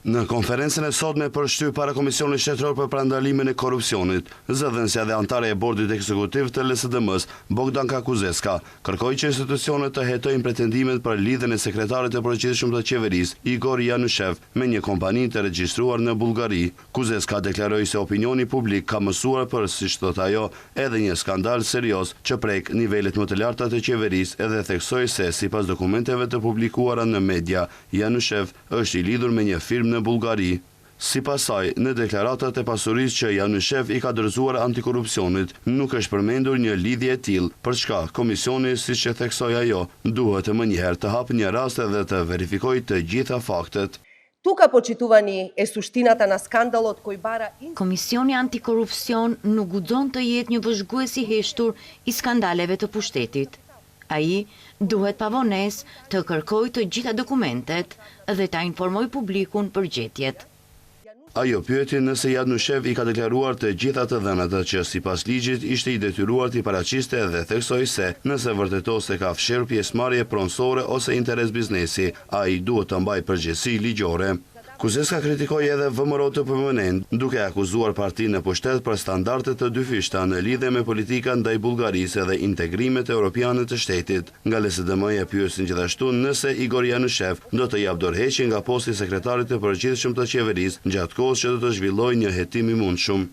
Në konferencën e sotme për shtyp para Komisionit Shtetëror për Parandalimin e Korrupsionit, zëdhënësja dhe antare e Bordit Ekzekutiv të LSDM-s, Bogdanka Kuzeska, kërkoi që institucionet të hetojnë pretendimet për lidhjen e sekretarit të përgjithshëm të qeverisë, Igor Janushev, me një kompani të regjistruar në Bullgari. Kuzeska deklaroi se opinioni publik ka mësuar për, siç thot ajo, edhe një skandal serioz që prek nivelet më të larta të qeverisë, edhe theksoi se sipas dokumenteve të publikuara në media, Janushev është i lidhur me një firmë në Bullgari. Sipas saj, në deklaratat e pasurisë që Janushev i ka dorëzuar antikorrupsionit, nuk është përmendur një lidhje e tillë, për çka komisioni, siç e theksoi ajo, duhet mënjëherë të hapë një rast dhe të verifikojë të gjitha faktet. Tuka počituvani e suštinata na skandalot koji bara... Komisioni antikorrupsion nuk guxon të jetë një vëzhgues i heshtur i skandaleve të pushtetit. Ai duhet pavones të kërkojë të gjitha dokumentet dhe ta informojë publikun për gjetjet. Ajo pyeti nëse Janushev i ka deklaruar të gjitha të dhënat që sipas ligjit ishte i detyruar t'i paraqiste dhe theksoi se nëse vërtetos se ka fshirë pjesëmarrje pronësore ose interes biznesi, ai duhet të mbajë përgjegjësi ligjore. Kuzeska kritikoi edhe VMRO të PMN, duke akuzuar partinë në pushtet për standarde të dyfishta në lidhje me politika ndaj Bullgarisë dhe integrimet europiane të shtetit. Nga LSDM-ja pyesin gjithashtu nëse Igor Janushev do të jap dorëheqje nga posti i sekretarit të përgjithshëm të qeverisë gjatë kohës që do të zhvillojë një hetim i mundshëm.